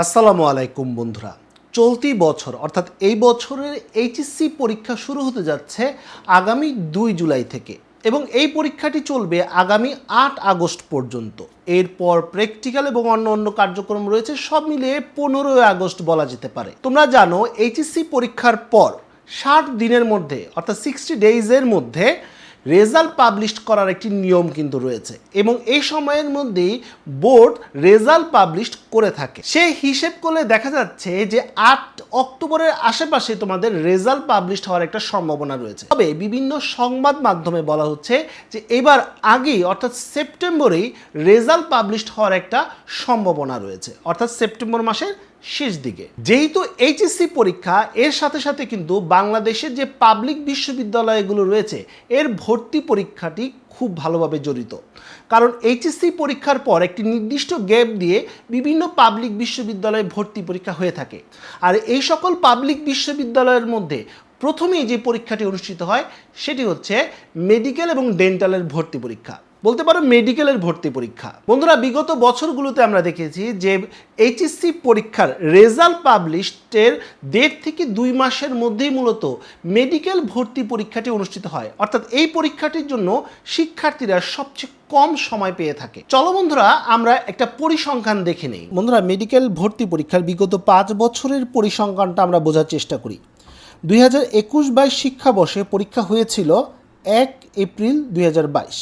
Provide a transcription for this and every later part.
আসসালামু আলাইকুম বন্ধুরা। চলতি বছর অর্থাৎ এই বছরের এইচএসসি পরীক্ষা শুরু হতে যাচ্ছে আগামী ২ জুলাই থেকে এবং এই পরীক্ষাটি চলবে আগামী ৮ আগস্ট পর্যন্ত। এরপর প্র্যাকটিক্যাল এবং অন্য কার্যক্রম রয়েছে, সব মিলিয়ে ১৫ই আগস্ট বলা যেতে পারে। তোমরা জানো এইচএসসি পরীক্ষার পর ৬০ দিনের মধ্যে অর্থাৎ ৬০ ডেইজের মধ্যে রেজাল্ট পাবলিশ করার একটি নিয়ম কিন্তু রয়েছে এবং এই সময়ের মধ্যেই বোর্ড রেজাল্ট পাবলিশ করে থাকে। সেই হিসেব করলে দেখা যাচ্ছে যে ৮ অক্টোবরের আশেপাশে তোমাদের রেজাল্ট পাবলিশ হওয়ার একটা সম্ভাবনা রয়েছে। তবে বিভিন্ন সংবাদ মাধ্যমে বলা হচ্ছে যে এবার আগেই অর্থাৎ সেপ্টেম্বরেই রেজাল্ট পাবলিশ হওয়ার একটা সম্ভাবনা রয়েছে, অর্থাৎ সেপ্টেম্বর মাসের শেষ দিকে। যেহেতু এইচএসসি পরীক্ষা, এর সাথে সাথে কিন্তু বাংলাদেশের যে পাবলিক বিশ্ববিদ্যালয়গুলো রয়েছে এর ভর্তি পরীক্ষাটি খুব ভালোভাবে জড়িত। কারণ এইচএসসি পরীক্ষার পর একটি নির্দিষ্ট গ্যাপ দিয়ে বিভিন্ন পাবলিক বিশ্ববিদ্যালয়ে ভর্তি পরীক্ষা হয়ে থাকে। আর এই সকল পাবলিক বিশ্ববিদ্যালয়ের মধ্যে প্রথমেই যে পরীক্ষাটি অনুষ্ঠিত হয় সেটি হচ্ছে মেডিকেল এবং ডেন্টালের ভর্তি পরীক্ষা, বলতে পারো মেডিকেলের ভর্তি পরীক্ষা। বন্ধুরা, বিগত বছরগুলোতে আমরা দেখেছি যে এইচএসসি পরীক্ষার রেজাল্ট পাবলিশের ১.৫ থেকে ২ মাসের মধ্যেই মূলত মেডিকেল ভর্তি পরীক্ষাটি অনুষ্ঠিত হয়, অর্থাৎ এই পরীক্ষাটির জন্য শিক্ষার্থীরা সবচেয়ে কম সময় পেয়ে থাকে। চলো বন্ধুরা, আমরা একটা পরিসংখ্যান দেখে নেই। বন্ধুরা, মেডিকেল ভর্তি পরীক্ষার বিগত ৫ বছরের পরিসংখ্যানটা আমরা বোঝার চেষ্টা করি। ২০২১-২২ শিক্ষাবর্ষে পরীক্ষা হয়েছিল ১ এপ্রিল ২০২২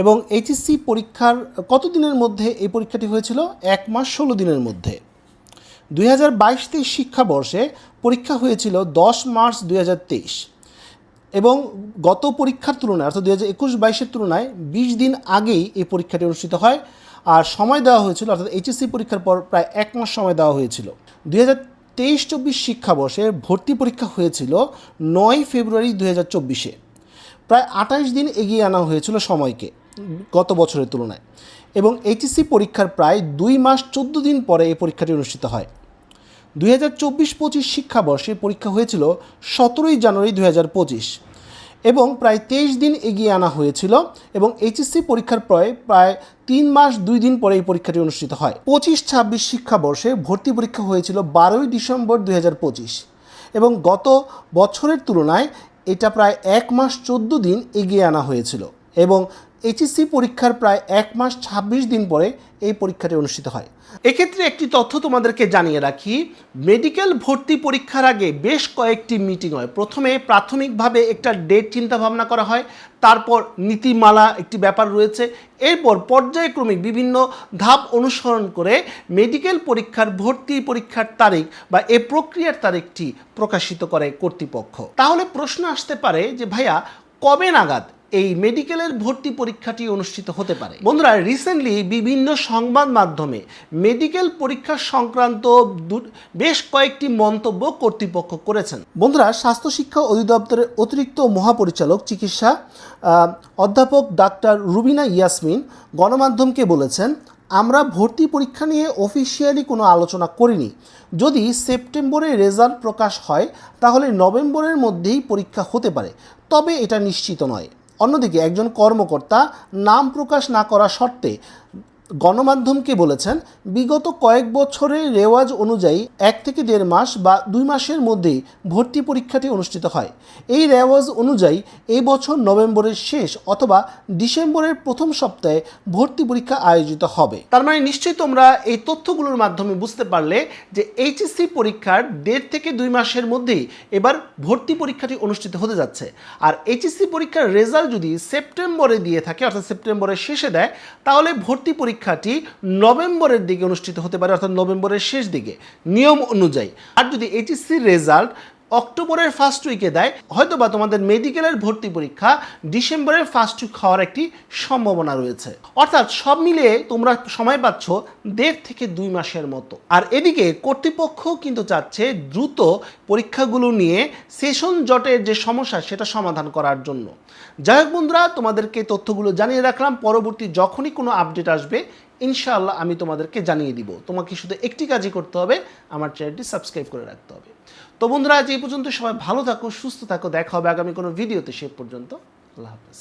এবং এইচএসসি পরীক্ষার কত দিনের মধ্যে এই পরীক্ষাটি হয়েছিল? ১ মাস ১৬ দিনের মধ্যে। ২০২২-২৩ শিক্ষাবর্ষে পরীক্ষা হয়েছিল ১০ মার্চ ২০২৩ এবং গত পরীক্ষার তুলনায় অর্থাৎ ২০২১-২২-এর তুলনায় ২০ দিন আগেই এই পরীক্ষাটি অনুষ্ঠিত হয়। আর সময় দেওয়া হয়েছিল, অর্থাৎ এইচএসসি পরীক্ষার পর প্রায় ১ মাস সময় দেওয়া হয়েছিল। ২০২৩-২৪ শিক্ষাবর্ষে ভর্তি পরীক্ষা হয়েছিল ৯ ফেব্রুয়ারি ২০২৪-এ। প্রায় ২৮ দিন এগিয়ে আনা হয়েছিল সময়কে গত বছরের তুলনায় এবং এইচএসসি পরীক্ষার প্রায় ২ মাস ১৪ দিন পরে এই পরীক্ষাটি অনুষ্ঠিত হয়। ২০২৪-২৫ শিক্ষাবর্ষে পরীক্ষা হয়েছিল ১৭ই জানুয়ারি ২০২৫ এবং প্রায় ২৩ দিন এগিয়ে আনা হয়েছিল এবং এইচএসসি পরীক্ষার প্রায় ৩ মাস ২ দিন পরে এই পরীক্ষাটি অনুষ্ঠিত হয়। ২৫-২৬ শিক্ষাবর্ষে ভর্তি পরীক্ষা হয়েছিল ১২ই ডিসেম্বর ২০২৫ এবং গত বছরের তুলনায় এটা প্রায় ১ মাস ১৪ দিন এগিয়ে আনা হয়েছিল এবং এইচএসসি পরীক্ষার প্রায় 1 মাস ২৬ দিন পরে এই পরীক্ষাটি অনুষ্ঠিত হয়। এক্ষেত্রে একটি তথ্য তোমাদেরকে জানিয়ে রাখি, মেডিকেল ভর্তি পরীক্ষার আগে বেশ কয়েকটি মিটিং হয়। প্রথমে প্রাথমিকভাবে একটা ডেট চিন্তা ভাবনা করা হয়, তারপর নীতিমালা একটি ব্যাপার রয়েছে, এরপর পর্যায়ক্রমিক বিভিন্ন ধাপ অনুসরণ করে মেডিকেল পরীক্ষার ভর্তি পরীক্ষার তারিখ বা এই প্রক্রিয়ার তারিখটি প্রকাশিত করে কর্তৃপক্ষ। তাহলে প্রশ্ন আসতে পারে যে ভাইয়া, কবে নাগাদ এই মেডিকেলের ভর্তি পরীক্ষাটি অনুষ্ঠিত হতে পারে? বন্ধুরা, রিসেন্টলি বিভিন্ন সংবাদ মাধ্যমে মেডিকেল পরীক্ষা সংক্রান্ত বেশ কয়েকটি মন্তব্য কর্তৃপক্ষ করেছেন। বন্ধুরা, স্বাস্থ্য শিক্ষা অধিদপ্তরের অতিরিক্ত মহাপরিচালক চিকিৎসা অধ্যাপক ডাক্তার রুবিনা ইয়াসমিন গণমাধ্যমকে বলেছেন, আমরা ভর্তি পরীক্ষা নিয়ে অফিসিয়ালি কোনো আলোচনা করিনি। যদি সেপ্টেম্বরে রেজাল্ট প্রকাশ হয় তাহলে নভেম্বরের মধ্যেই পরীক্ষা হতে পারে, তবে এটা নিশ্চিত নয়। অন্যদিকে একজন কর্মকর্তা নাম প্রকাশ না করা শর্তে গণমাধ্যমকে বলেছেন, বিগত কয়েক বছরের রেওয়াজ অনুযায়ী ১ থেকে ১.৫ মাস বা ২ মাসের মধ্যেই ভর্তি পরীক্ষাটি অনুষ্ঠিত হয়। এই রেওয়াজ অনুযায়ী এই বছর নভেম্বরের শেষ অথবা ডিসেম্বরের প্রথম সপ্তাহে ভর্তি পরীক্ষা আয়োজিত হবে। তার মানে নিশ্চয়ই তোমরা এই তথ্যগুলোর মাধ্যমে বুঝতে পারলে যে এইচএসসি পরীক্ষার ১.৫ থেকে ২ মাসের মধ্যেই এবার ভর্তি পরীক্ষাটি অনুষ্ঠিত হতে যাচ্ছে। আর এইচএসসি পরীক্ষার রেজাল্ট যদি সেপ্টেম্বরে দিয়ে থাকে, অর্থাৎ সেপ্টেম্বরের শেষে দেয়, তাহলে ভর্তি পরীক্ষাটি নভেম্বরের দিকে অনুষ্ঠিত হতে পারে, অর্থাৎ নভেম্বরের শেষ দিকে নিয়ম অনুযায়ী। আর যদি এইচএসসির রেজাল্ট অক্টোবরের ফার্স্ট উইকে দেয়, হয়তো বা তোমাদের মেডিকেলের ভর্তি পরীক্ষা ডিসেম্বরের ফার্স্ট উইক হওয়ার একটি সম্ভাবনা রয়েছে। অর্থাৎ সব মিলিয়ে তোমরা সময় পাচ্ছ ১.৫ থেকে ২ মাসের মতো। আর এদিকে কর্তৃপক্ষ কিন্তু চাচ্ছে দ্রুত পরীক্ষাগুলো নিয়ে সেশন জটের যে সমস্যা সেটা সমাধান করার জন্য। যাই হোক বন্ধুরা, তোমাদেরকে তথ্যগুলো জানিয়ে রাখলাম। পরবর্তী যখনই কোনো আপডেট আসবে ইনশাআল্লাহ আমি তোমাদেরকে জানিয়ে দিব। তোমাকে শুধু একটি কাজই করতে হবে, আমার চ্যানেলটি সাবস্ক্রাইব করে রাখতে হবে। তো বন্ধুরা, আজ এই পর্যন্ত। সবাই ভালো থাকো, সুস্থ থাকো। দেখা হবে আগামী কোনো ভিডিওতে। সে পর্যন্ত আল্লাহ হাফেজ।